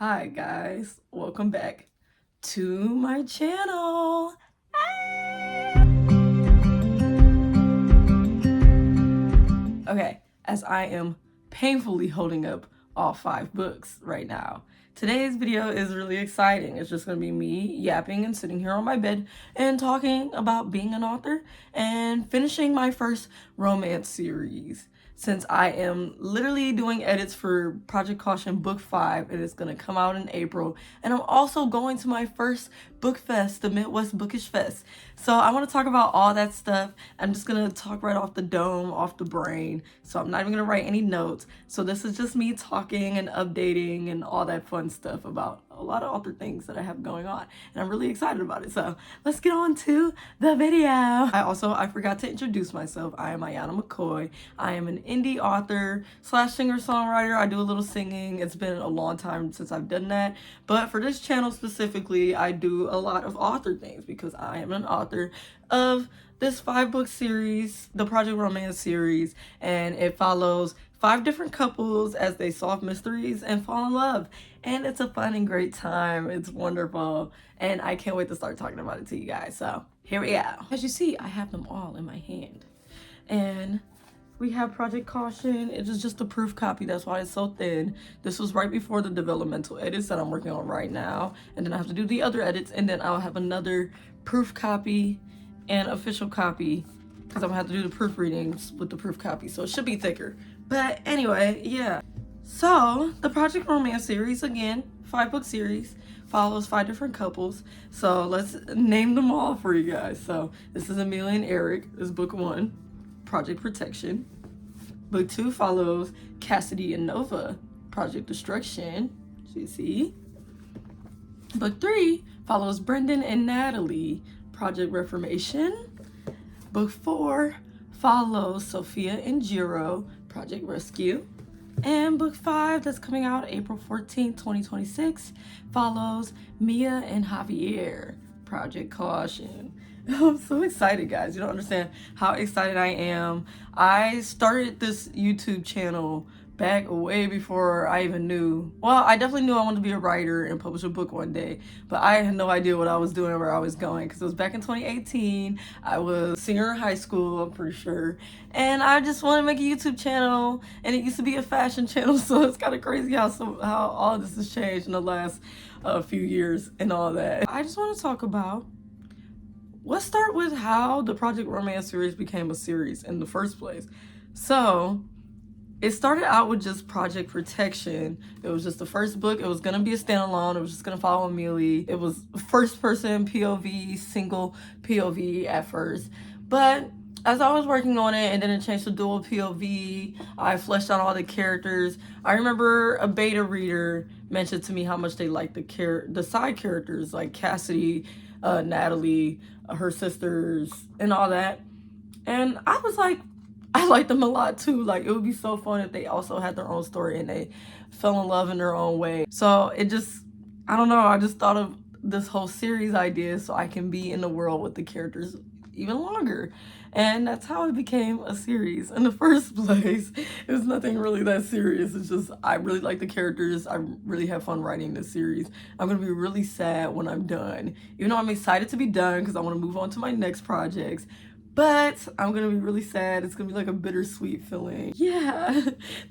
Hi guys, welcome back to my channel. Okay, as I am painfully holding up all 5 books right now, today's video is really exciting. It's just gonna be me yapping and sitting here on my bed and talking about being an author and finishing my first romance series. Since I am literally doing edits for Project Caution Book 5, and it's gonna come out in April. And I'm also going to my first book fest, the Midwest Bookish Fest. So I wanna talk about all that stuff. I'm just gonna talk right off the dome, off the brain. So I'm not even gonna write any notes. So this is just me talking and updating and all that fun stuff about a lot of author things that I have going on. And I'm really excited about it. So let's get on to the video. I forgot to introduce myself. I am Ayana McCoy. I am an indie author / singer-songwriter. I do a little singing. It's been a long time since I've done that. But for this channel specifically, I do a lot of author things because I am an author of this 5-book series, the Project Romance series, and it follows 5 different couples as they solve mysteries and fall in love. And it's a fun and great time. It's wonderful. And I can't wait to start talking about it to you guys. So here we go. As you see, I have them all in my hand. And we have Project Caution. It is just a proof copy. That's why it's so thin. This was right before the developmental edits that I'm working on right now. And then I have to do the other edits. And then I'll have another proof copy and official copy because I'm gonna have to do the proofreadings with the proof copy. So it should be thicker. But anyway, yeah. So the Project Romance series, again, 5-book series, follows 5 different couples. So let's name them all for you guys. So this is Amelia and Eric. This is book 1, Project Protection. Book 2 follows Cassidy and Nova, Project Destruction. You see. Book 3 follows Brendan and Natalie, Project Reformation. Book 4 follows Sophia and Jiro, Project Rescue. And book 5, that's coming out April 14th, 2026, follows Mia and Javier, Project Caution. I'm so excited, guys. You don't understand how excited I am. I started this YouTube channel back way before I even knew. Well, I definitely knew I wanted to be a writer and publish a book one day, but I had no idea what I was doing or where I was going because it was back in 2018. I was a senior in high school, I'm pretty sure, and I just wanted to make a YouTube channel, and it used to be a fashion channel, so it's kind of crazy how all of this has changed in the last few years and all that. I just want to talk about, let's start with how the Project Romance series became a series in the first place. So it started out with just Project Protection. It was just the first book. It was gonna be a standalone. It was just gonna follow Amelia. It was first person POV, single POV at first. But as I was working on it and then it changed to dual POV, I fleshed out all the characters. I remember a beta reader mentioned to me how much they liked the side characters like Cassidy, Natalie, her sisters, and all that. And I was like, I like them a lot too. Like, it would be so fun if they also had their own story and they fell in love in their own way. So it just, I don't know, I just thought of this whole series idea so I can be in the world with the characters even longer. And that's how it became a series in the first place. It was nothing really that serious. It's just, I really like the characters. I really have fun writing this series. I'm gonna be really sad when I'm done. Even though I'm excited to be done because I want to move on to my next projects. But I'm gonna be really sad. It's gonna be like a bittersweet feeling. Yeah,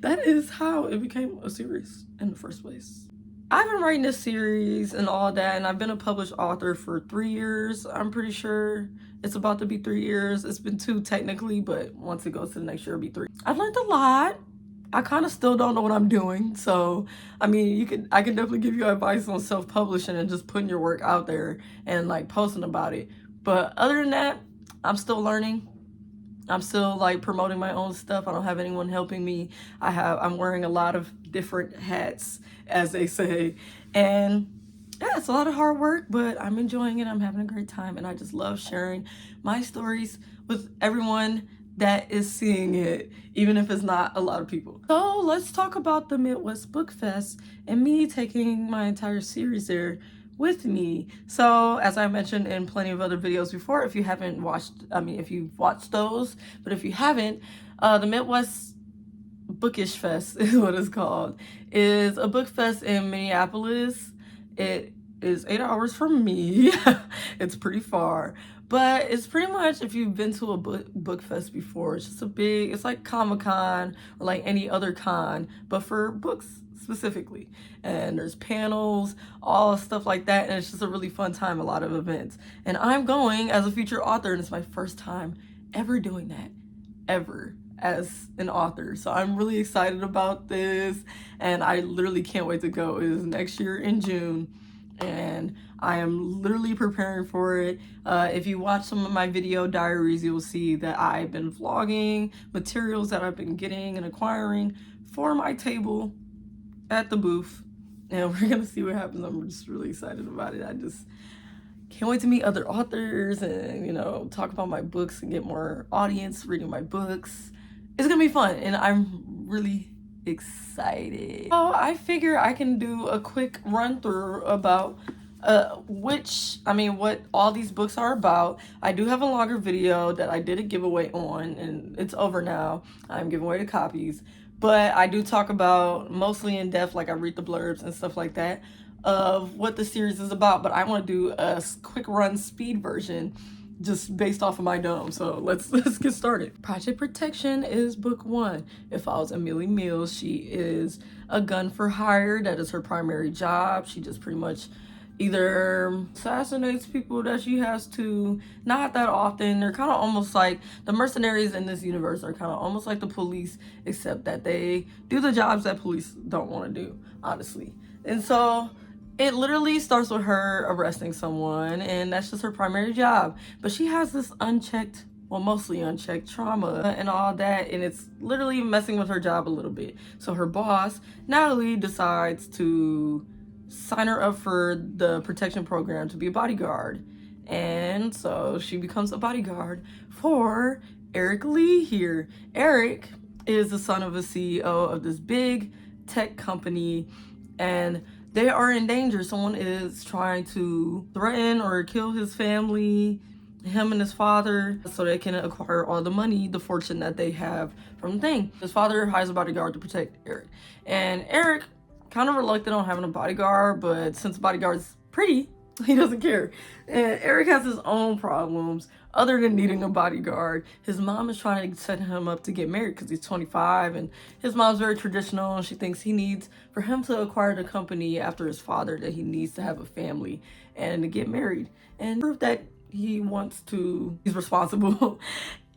that is how it became a series in the first place. I've been writing this series and all that, and I've been a published author for 3 years. I'm pretty sure it's about to be 3 years. It's been 2 technically, but once it goes to the next year, it'll be 3. I've learned a lot. I kind of still don't know what I'm doing. So, I mean, I can definitely give you advice on self-publishing and just putting your work out there and like posting about it. But other than that, I'm still learning. I'm still like promoting my own stuff. I don't have anyone helping me. I'm wearing a lot of different hats, as they say. And yeah, it's a lot of hard work, but I'm enjoying it. I'm having a great time. And I just love sharing my stories with everyone that is seeing it, even if it's not a lot of people. So let's talk about the Midwest Book Fest and me taking my entire series there with me. So as I mentioned in plenty of other videos before, if you haven't watched, if you've watched those, but if you haven't, the Midwest Bookish Fest is what it's called. Is a book fest in Minneapolis. It is 8 hours from me. It's pretty far, but it's pretty much, if you've been to a book fest before, it's just it's like Comic-Con or like any other con, but for books specifically. And there's panels, all stuff like that, and it's just a really fun time, a lot of events. And I'm going as a featured author, and it's my first time ever doing that, ever, as an author. So I'm really excited about this, and I literally can't wait to go. It is next year in June, and I am literally preparing for it. If you watch some of my video diaries, you'll see that I've been vlogging materials that I've been getting and acquiring for my table at the booth, and we're gonna see what happens. I'm just really excited about it. I just can't wait to meet other authors and, you know, talk about my books and get more audience reading my books. It's gonna be fun, and I'm really excited. So I figure I can do a quick run through about what all these books are about. I do have a longer video that I did a giveaway on, and it's over now. I'm giving away the copies, but I do talk about mostly in depth, like I read the blurbs and stuff like that, of what the series is about. But I want to do a quick run speed version just based off of my dome. So let's get started. Project Protection is book 1. It follows Amelie Mills. She is a gun for hire. That is her primary job. She just pretty much either assassinates people that she has to, not that often. They're kind of almost like the mercenaries in this universe are kind of almost like the police, except that they do the jobs that police don't want to do, honestly. And so it literally starts with her arresting someone, and that's just her primary job. But she has this unchecked, well, mostly unchecked trauma and all that, and it's literally messing with her job a little bit. So her boss, Natalie, decides to sign her up for the protection program to be a bodyguard. And so she becomes a bodyguard for Eric Lee here. Eric is the son of a CEO of this big tech company, and they are in danger. Someone is trying to threaten or kill his family, him and his father, so they can acquire all the money, the fortune that they have from the thing. His father hires a bodyguard to protect Eric. And Eric, kind of reluctant on having a bodyguard, but since the bodyguard's pretty, he doesn't care. And Eric has his own problems other than needing a bodyguard. His mom is trying to set him up to get married because he's 25, and his mom's very traditional, and she thinks he needs, for him to acquire the company after his father, that he needs to have a family and to get married and prove that he's responsible.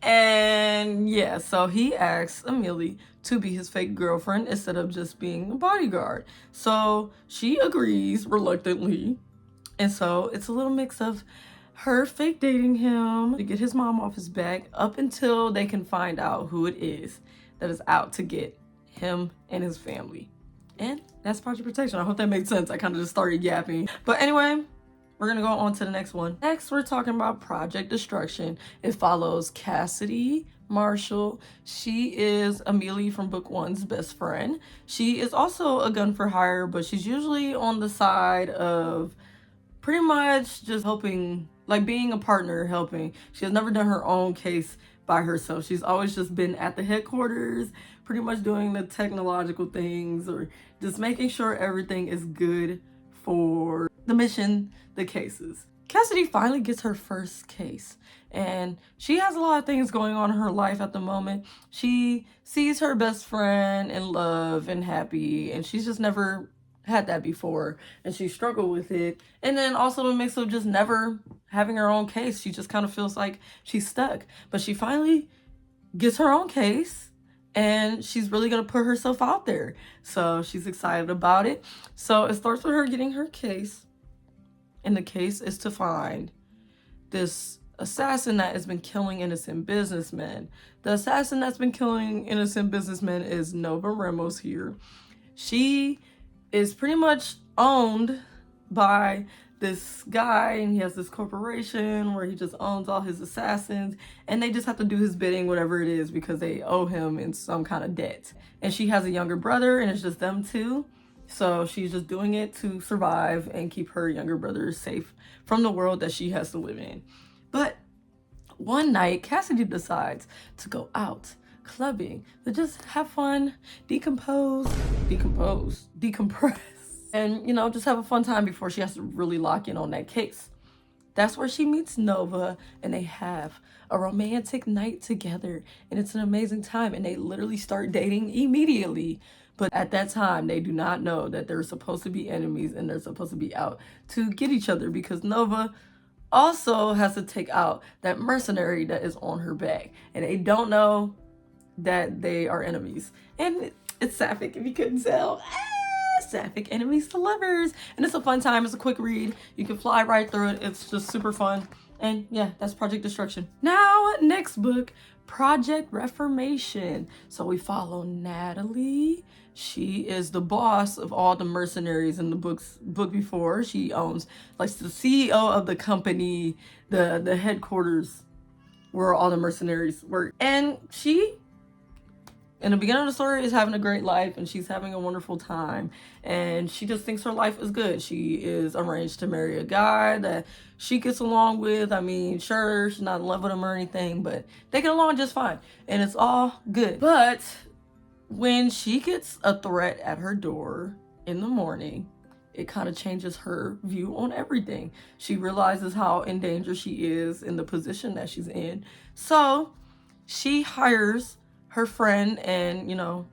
And yeah, so he asks Amelie to be his fake girlfriend instead of just being a bodyguard. So she agrees reluctantly. And so it's a little mix of her fake dating him to get his mom off his back up until they can find out who it is that is out to get him and his family. And that's Project Protection. I hope that made sense. I kind of just started yapping. But anyway, we're gonna go on to the next one. Next, we're talking about Project Destruction. It follows Cassidy Marshall. She is Amelie from book 1's best friend. She is also a gun for hire, but she's usually on the side of pretty much just helping, like being a partner, helping. She has never done her own case by herself. She's always just been at the headquarters, pretty much doing the technological things or just making sure everything is good for the mission, the cases. Cassidy finally gets her first case, and she has a lot of things going on in her life at the moment. She sees her best friend in love and happy, and she's just never had that before, and she struggled with it. And then also a mix of just never having her own case. She just kind of feels like she's stuck, but she finally gets her own case, and she's really gonna put herself out there. So she's excited about it. So it starts with her getting her case, and the case is to find this assassin that has been killing innocent businessmen. The assassin that's been killing innocent businessmen is Nova Ramos here. She is pretty much owned by this guy, and he has this corporation where he just owns all his assassins, and they just have to do his bidding, whatever it is, because they owe him in some kind of debt. And she has a younger brother, and it's just them two. So she's just doing it to survive and keep her younger brother safe from the world that she has to live in. But one night, Cassidy decides to go out clubbing, to just have fun, decompress, and, you know, just have a fun time before she has to really lock in on that case. That's where she meets Nova, and they have a romantic night together, and it's an amazing time, and they literally start dating immediately. But at that time, they do not know that they're supposed to be enemies and they're supposed to be out to get each other, because Nova also has to take out that mercenary that is on her back, and they don't know that they are enemies. And it's sapphic, if you couldn't tell. Sapphic enemies to lovers, and it's a fun time. It's a quick read, you can fly right through it. It's just super fun. And yeah, that's Project Destruction. Now, next book, Project Reformation. So we follow Natalie. She is the boss of all the mercenaries in the book before. She owns, like, the CEO of the company, the headquarters where all the mercenaries work. And she, in the beginning of the story, is having a great life, and she's having a wonderful time, and she just thinks her life is good. She is arranged to marry a guy that she gets along with. I mean, sure, she's not in love with him or anything, but they get along just fine, and it's all good. But when she gets a threat at her door in the morning, it kind of changes her view on everything. She realizes how in danger she is in the position that she's in. So she hires her friend and, you know,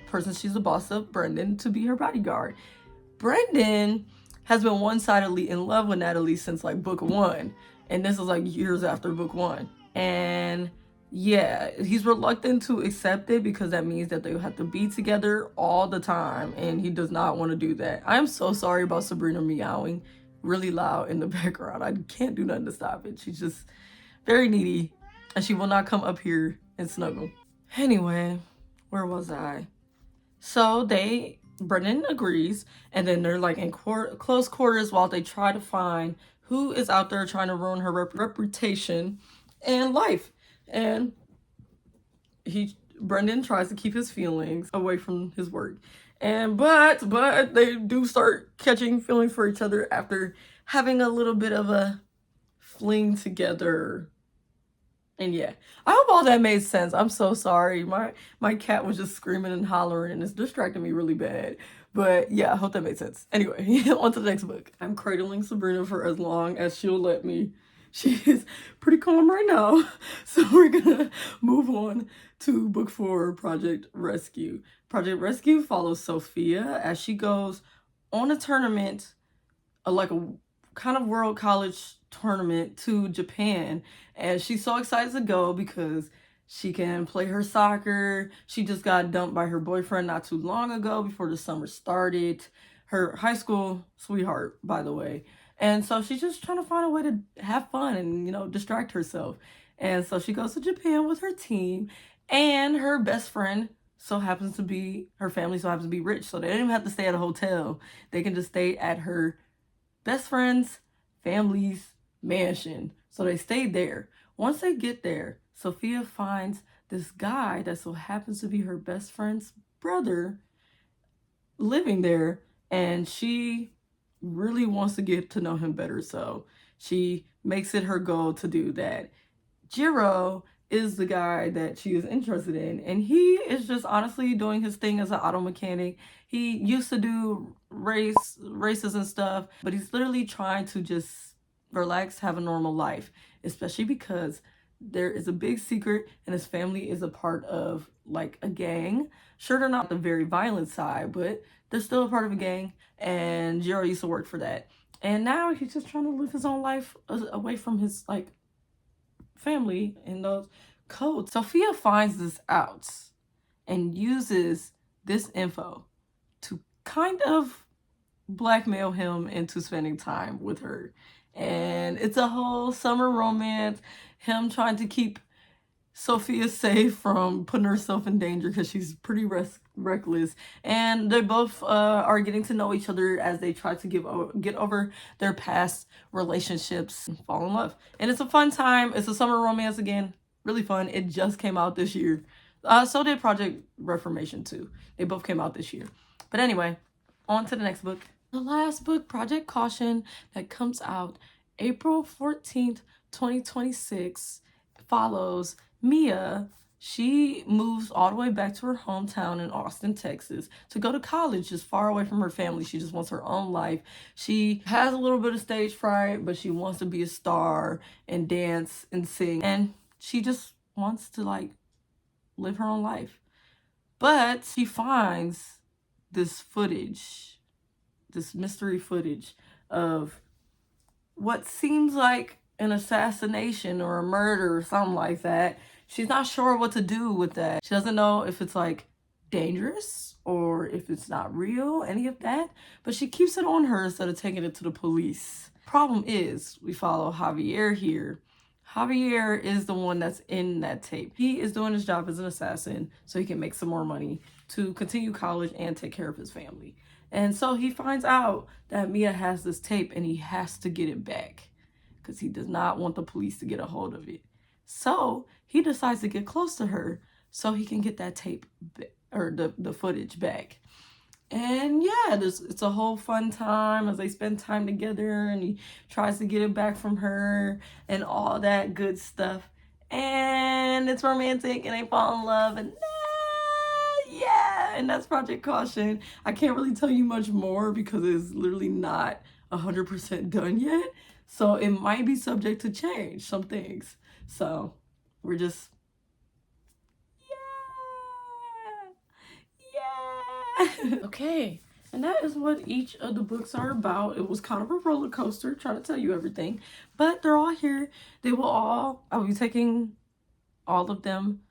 person she's the boss of, Brendan, to be her bodyguard. Brendan has been one-sidedly in love with Natalie since, like, book 1, and this is like years after book 1. And yeah, he's reluctant to accept it because that means that they have to be together all the time, and he does not want to do that. I'm so sorry about Sabrina meowing really loud in the background. I can't do nothing to stop it. She's just very needy, and she will not come up here and snuggle. Anyway, where was I? So Brendan agrees, and then they're like in close quarters while they try to find who is out there trying to ruin her reputation and life. And Brendan tries to keep his feelings away from his work. And but they do start catching feelings for each other after having a little bit of a fling together. And yeah, I hope all that made sense. I'm so sorry. My cat was just screaming and hollering, and it's distracting me really bad. But yeah, I hope that made sense. Anyway, on to the next book. I'm cradling Sabrina for as long as she'll let me. She is pretty calm right now. So we're gonna move on to book 4, Project Rescue. Project Rescue follows Sophia as she goes on a tournament, like a kind of world college tournament, to Japan, and she's so excited to go because she can play her soccer. She just got dumped by her boyfriend not too long ago before the summer started. Her high school sweetheart, by the way. And so she's just trying to find a way to have fun and, you know, distract herself. And so she goes to Japan with her team, and her best friend so happens to be, her family so happens to be rich, so they don't even have to stay at a hotel. They can just stay at her best friend's family's mansion. So they stayed there. Once they get there, Sophia finds this guy that so happens to be her best friend's brother living there, and she really wants to get to know him better, so she makes it her goal to do that. Jiro is the guy that she is interested in, and he is just honestly doing his thing as an auto mechanic. He used to do races and stuff, but he's literally trying to just relax, have a normal life, especially because there is a big secret and his family is a part of, like, a gang. Sure, they're not the very violent side, but they're still a part of a gang, and Jiro used to work for that. And now he's just trying to live his own life away from his, like, family and those codes. Sophia finds this out and uses this info to kind of blackmail him into spending time with her. And it's a whole summer romance, him trying to keep Sophia safe from putting herself in danger because she's pretty reckless. And they both are getting to know each other as they try to get over their past relationships and fall in love. And it's a fun time. It's a summer romance again. Really fun. It just came out this year. So did Project Reformation too. They both came out this year. But anyway, on to the next book. The last book, Project Caution, that comes out April 14th, 2026, follows Mia, She moves all the way back to her hometown in Austin, Texas to go to college, just far away from her family. She just wants her own life. She has a little bit of stage fright, but she wants to be a star and dance and sing. And she just wants to like live her own life. But she finds this footage, this mystery footage of what seems like an assassination or a murder or something like that. She's not sure what to do with that. She doesn't know if it's like dangerous or if it's not real, any of that. But she keeps it on her instead of taking it to the police. Problem is, we follow Javier here. Javier is the one that's in that tape. He is doing his job as an assassin so he can make some more money to continue college and take care of his family. And so he finds out that Mia has this tape and he has to get it back because he does not want the police to get a hold of it. So he decides to get close to her so he can get that tape or the footage back. And yeah, it's a whole fun time as they spend time together, and he tries to get it back from her and all that good stuff. And it's romantic and they fall in love, and yeah, and that's Project Caution. I can't really tell you much more because it's literally not 100% done yet. So it might be subject to change, some things. So we're just, yeah. Okay, and that is what each of the books are about. It was kind of a roller coaster trying to tell you everything, but they're all here. I will be taking all of them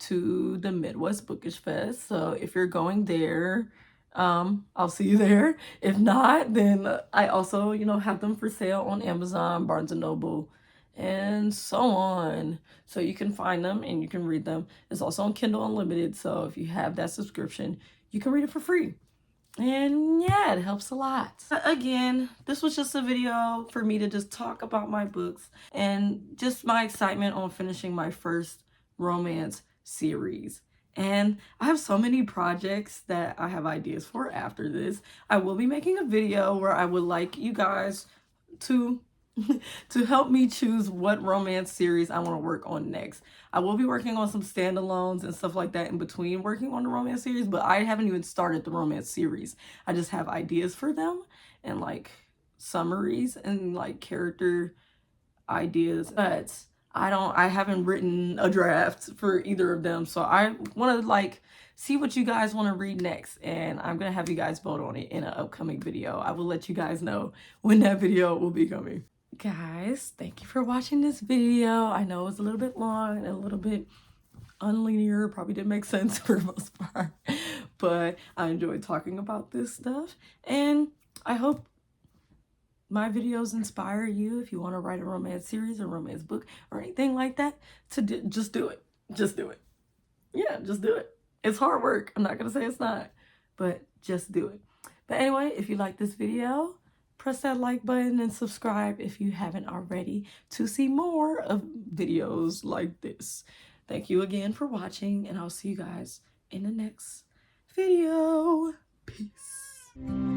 to the Midwest Bookish Fest. So if you're going there, I'll see you there. If not, then I also, have them for sale on Amazon, Barnes & Noble, and so on. So you can find them and you can read them. It's also on Kindle Unlimited. So if you have that subscription, you can read it for free. And yeah, it helps a lot. Again, this was just a video for me to just talk about my books and just my excitement on finishing my first romance series. And I have so many projects that I have ideas for after this. I will be making a video where I would like you guys to help me choose what romance series I want to work on next. I will be working on some standalones and stuff like that in between working on the romance series, but I haven't even started the romance series. I just have ideas for them and like summaries and like character ideas, but I haven't written a draft for either of them. So I want to like see what you guys want to read next, and I'm gonna have you guys vote on it in an upcoming video. I will let you guys know when that video will be coming. Guys, thank you for watching this video. I know it was a little bit long and a little bit unlinear, probably didn't make sense for the most part, but I enjoyed talking about this stuff, and I hope my videos inspire you if you want to write a romance series or romance book or anything like that to just do it. Just do it. Yeah, just do it. It's hard work. I'm not going to say it's not, but just do it. But anyway, if you like this video, press that like button and subscribe if you haven't already to see more of videos like this. Thank you again for watching, and I'll see you guys in the next video. Peace.